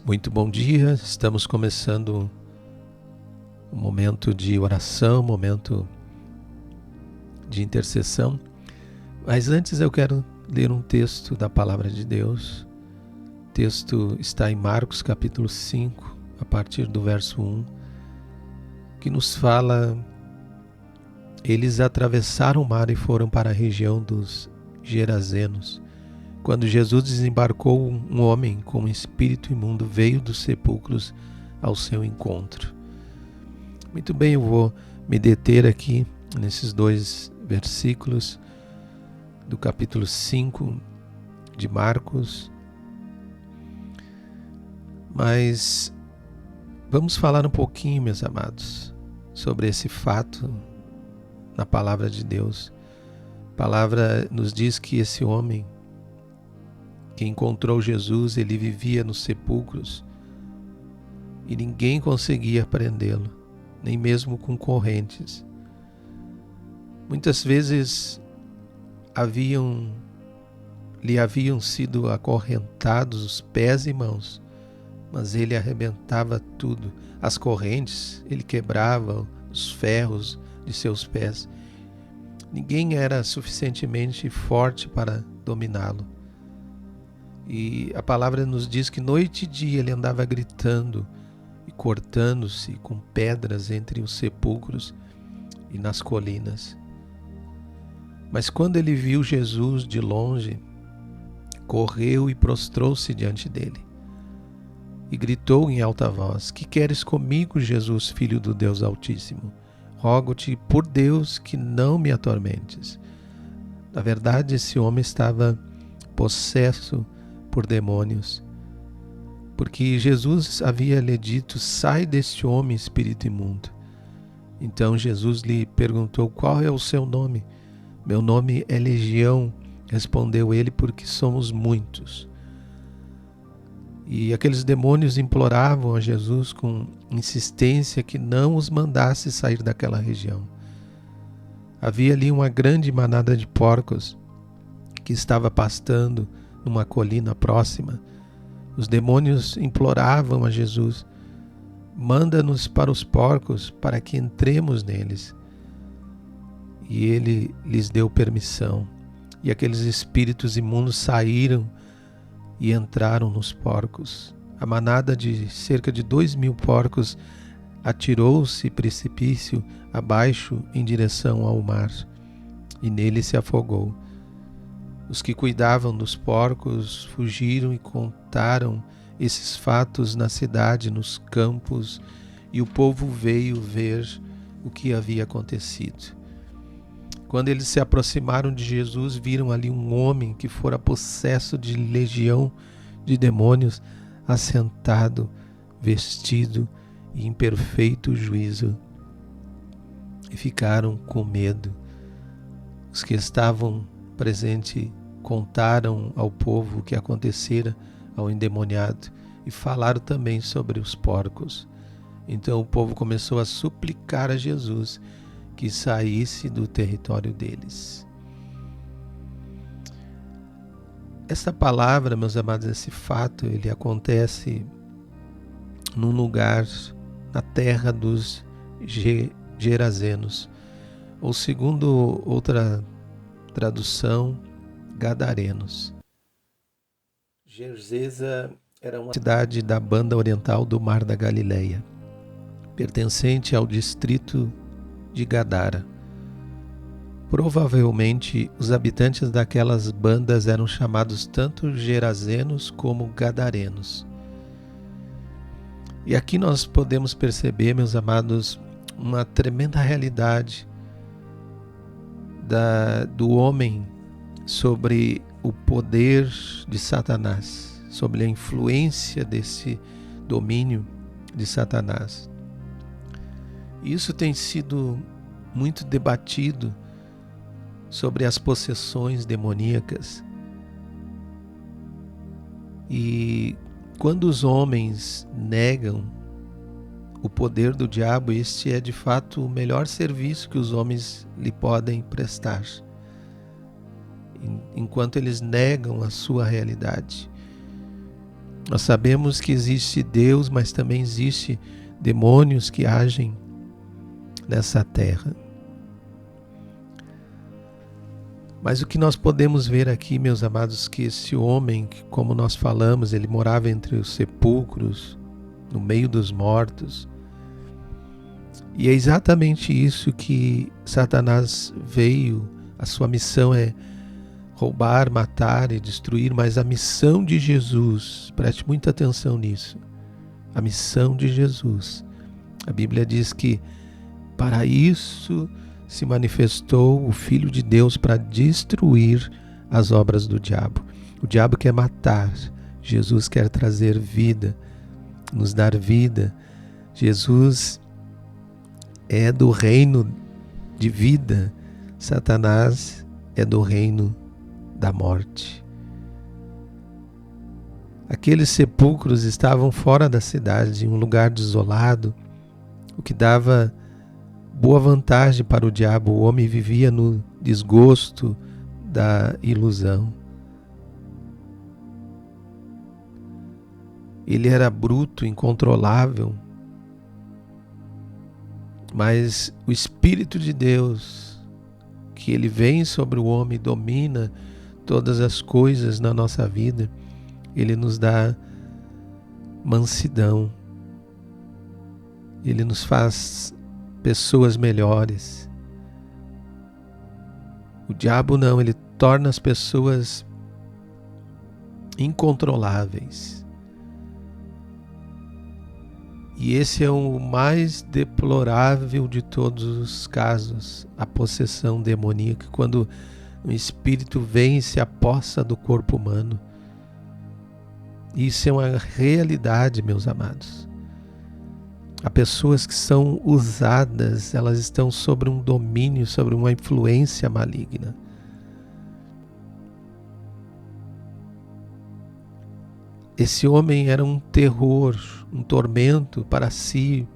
Muito bom dia, estamos começando um momento de oração, momento de intercessão. Mas antes eu quero ler um texto da Palavra de Deus. O texto está em Marcos capítulo 5, a partir do verso 1, que nos fala: eles atravessaram o mar e foram para a região dos Gerazenos. Quando Jesus desembarcou, um homem com um espírito imundo veio dos sepulcros ao seu encontro. Muito bem, eu vou me deter aqui nesses dois versículos do capítulo 5 de Marcos. Mas vamos falar um pouquinho, meus amados, sobre esse fato na palavra de Deus. A palavra nos diz que esse homem que encontrou Jesus, ele vivia nos sepulcros e ninguém conseguia prendê-lo, nem mesmo com correntes. Muitas vezes lhe haviam sido acorrentados os pés e mãos, mas ele arrebentava tudo. As correntes, ele quebrava os ferros de seus pés. Ninguém era suficientemente forte para dominá-lo. E a palavra nos diz que noite e dia ele andava gritando e cortando-se com pedras entre os sepulcros e nas colinas. Mas quando ele viu Jesus de longe, correu e prostrou-se diante dele. E gritou em alta voz: Que queres comigo, Jesus, Filho do Deus Altíssimo? Rogo-te por Deus que não me atormentes. Na verdade, esse homem estava possesso por demônios, porque Jesus havia lhe dito: sai deste homem, espírito imundo. Então Jesus lhe perguntou: qual é o seu nome? Meu nome é Legião, respondeu ele, porque somos muitos. E aqueles demônios imploravam a Jesus com insistência que não os mandasse sair daquela região. Havia ali uma grande manada de porcos que estava pastando numa colina próxima. Os demônios imploravam a Jesus: manda-nos para os porcos para que entremos neles. E ele lhes deu permissão. E aqueles espíritos imundos saíram e entraram nos porcos. A manada de cerca de 2.000 porcos atirou-se precipício abaixo em direção ao mar, e nele se afogou. Os que cuidavam dos porcos fugiram e contaram esses fatos na cidade, nos campos, e o povo veio ver o que havia acontecido. Quando eles se aproximaram de Jesus, viram ali um homem que fora possesso de legião de demônios, assentado, vestido e em perfeito juízo. E ficaram com medo. Os que estavam presentes contaram ao povo o que acontecera ao endemoniado e falaram também sobre os porcos. Então o povo começou a suplicar a Jesus que saísse do território deles. Essa palavra, meus amados, esse fato, ele acontece num lugar na terra dos Gerazenos, ou segundo outra tradução, Gadarenos. Gerzeza era uma cidade da banda oriental do Mar da Galileia, pertencente ao distrito de Gadara. Provavelmente os habitantes daquelas bandas eram chamados tanto Gerazenos como Gadarenos. E aqui nós podemos perceber, meus amados, uma tremenda realidade do homem sobre o poder de Satanás, sobre a influência desse domínio de Satanás. Isso tem sido muito debatido sobre as possessões demoníacas. E quando os homens negam o poder do diabo, este é de fato o melhor serviço que os homens lhe podem prestar, enquanto eles negam a sua realidade. Nós sabemos que existe Deus, mas também existe demônios que agem nessa terra. Mas o que nós podemos ver aqui, meus amados, que esse homem, como nós falamos, ele morava entre os sepulcros, no meio dos mortos. E é exatamente isso que Satanás veio. A sua missão é roubar, matar e destruir, mas a missão de Jesus, preste muita atenção nisso, a missão de Jesus, a Bíblia diz que para isso se manifestou o Filho de Deus, para destruir as obras do diabo. O diabo quer matar, Jesus quer trazer vida, nos dar vida. Jesus é do reino de vida, Satanás é do reino da morte. Aqueles sepulcros estavam fora da cidade, em um lugar desolado, o que dava boa vantagem para o diabo. O homem vivia no desgosto da ilusão. Ele era bruto, incontrolável, mas o Espírito de Deus, que ele vem sobre o homem, domina todas as coisas na nossa vida, ele nos dá mansidão, ele nos faz pessoas melhores. O diabo não, ele torna as pessoas incontroláveis. E esse é o mais deplorável de todos os casos, a possessão demoníaca, quando um espírito vem e se apossa do corpo humano. Isso é uma realidade, meus amados. Há pessoas que são usadas, elas estão sobre um domínio, sobre uma influência maligna. Esse homem era um terror, um tormento para si,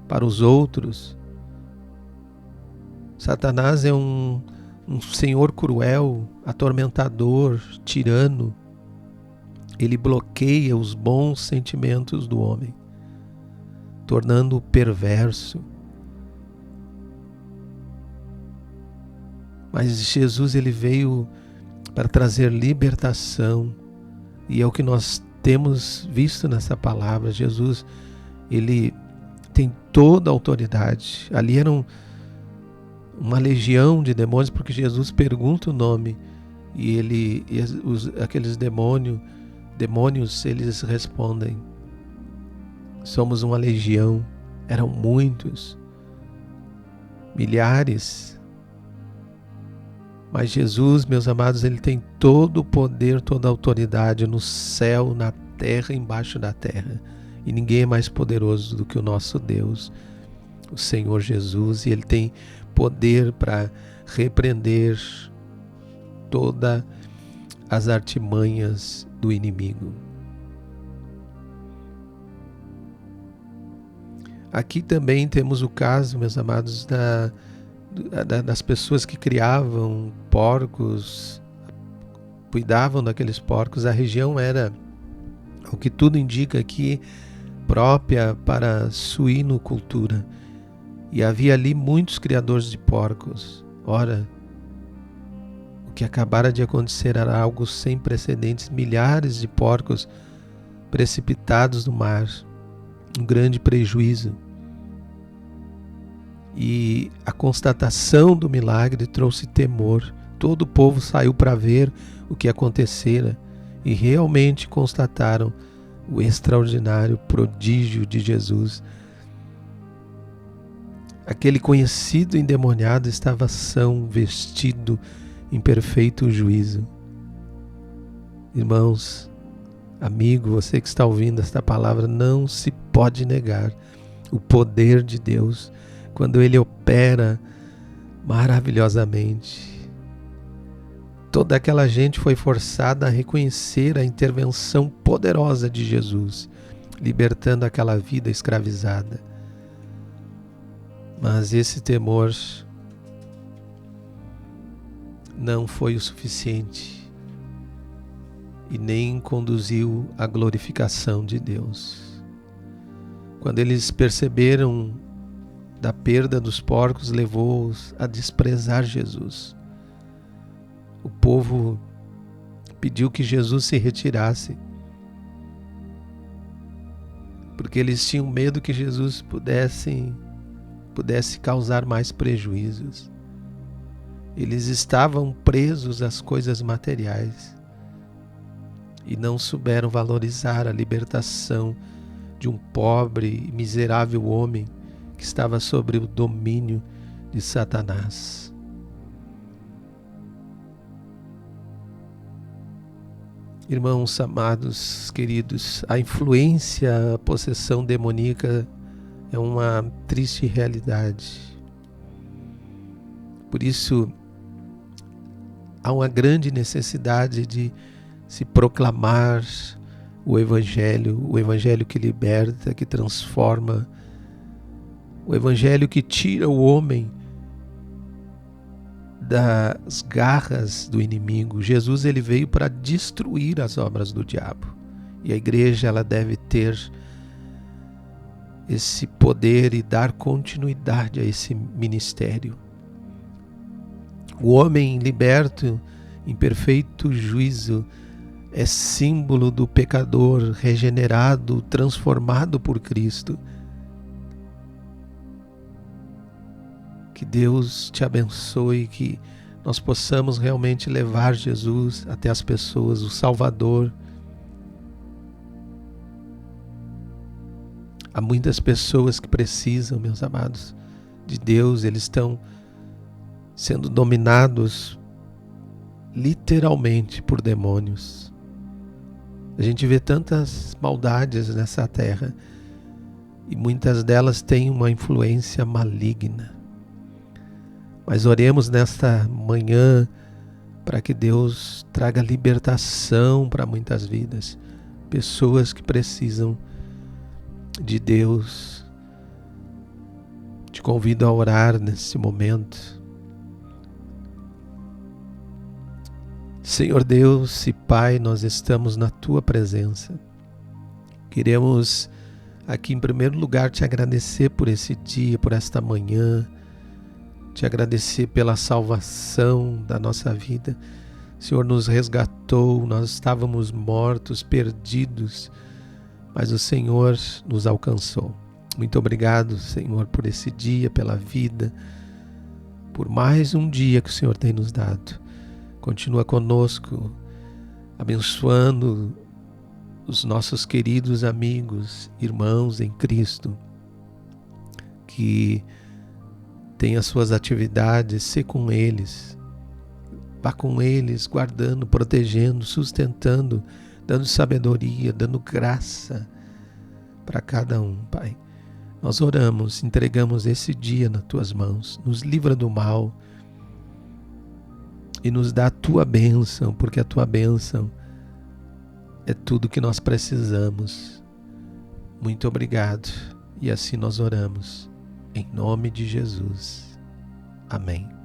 para os outros. Satanás é um senhor cruel, atormentador, tirano. Ele bloqueia os bons sentimentos do homem, tornando-o perverso. Mas Jesus, ele veio para trazer libertação, e é o que nós temos visto nessa palavra. Jesus, ele tem toda a autoridade. Ali era uma legião de demônios, porque Jesus pergunta o nome, e aqueles demônios, eles respondem: somos uma legião. Eram muitos, milhares. Mas Jesus, meus amados, ele tem todo o poder, toda a autoridade no céu, na terra, embaixo da terra. E ninguém é mais poderoso do que o nosso Deus, o Senhor Jesus. E ele tem poder para repreender todas as artimanhas do inimigo. Aqui também temos o caso, meus amados, das pessoas que criavam porcos, cuidavam daqueles porcos. A região era, o que tudo indica aqui, própria para suinocultura. E havia ali muitos criadores de porcos. Ora, o que acabara de acontecer era algo sem precedentes. Milhares de porcos precipitados no mar. Um grande prejuízo. E a constatação do milagre trouxe temor. Todo o povo saiu para ver o que acontecera e realmente constataram o extraordinário prodígio de Jesus. Aquele conhecido endemoniado estava são, vestido em perfeito juízo. Irmãos, amigo, você que está ouvindo esta palavra, não se pode negar o poder de Deus quando ele opera maravilhosamente. Toda aquela gente foi forçada a reconhecer a intervenção poderosa de Jesus, libertando aquela vida escravizada. Mas esse temor não foi o suficiente. e nem conduziu à glorificação de Deus. Quando eles perceberam da perda dos porcos, levou-os a desprezar Jesus. O povo pediu que Jesus se retirasse, porque eles tinham medo que Jesus pudesse causar mais prejuízos. Eles estavam presos às coisas materiais e não souberam valorizar a libertação de um pobre e miserável homem que estava sob o domínio de Satanás. Irmãos amados, queridos, a influência, a possessão demoníaca é uma triste realidade. Por isso, há uma grande necessidade de se proclamar o Evangelho que liberta, que transforma, o Evangelho que tira o homem das garras do inimigo. Jesus, ele veio para destruir as obras do diabo. E a igreja, ela deve ter esse poder e dar continuidade a esse ministério. O homem liberto em perfeito juízo é símbolo do pecador regenerado, transformado por Cristo. Que Deus te abençoe, que nós possamos realmente levar Jesus até as pessoas, o Salvador. Há muitas pessoas que precisam, meus amados, de Deus. Eles estão sendo dominados literalmente por demônios. A gente vê tantas maldades nessa terra e muitas delas têm uma influência maligna. Mas oremos nesta manhã para que Deus traga libertação para muitas vidas, pessoas que precisam de Deus. Te convido a orar nesse momento. Senhor Deus e Pai, nós estamos na Tua presença. Queremos aqui em primeiro lugar te agradecer por esse dia, por esta manhã, te agradecer pela salvação da nossa vida. O Senhor nos resgatou, nós estávamos mortos, perdidos, mas o Senhor nos alcançou. Muito obrigado, Senhor, por esse dia, pela vida, por mais um dia que o Senhor tem nos dado. Continua conosco, abençoando os nossos queridos amigos, irmãos em Cristo, que têm as suas atividades, ser com eles, vá com eles, guardando, protegendo, sustentando, dando sabedoria, dando graça para cada um, Pai. Nós oramos, entregamos esse dia nas Tuas mãos, nos livra do mal e nos dá a Tua bênção, porque a Tua bênção é tudo que nós precisamos. Muito obrigado, e assim nós oramos, em nome de Jesus. Amém.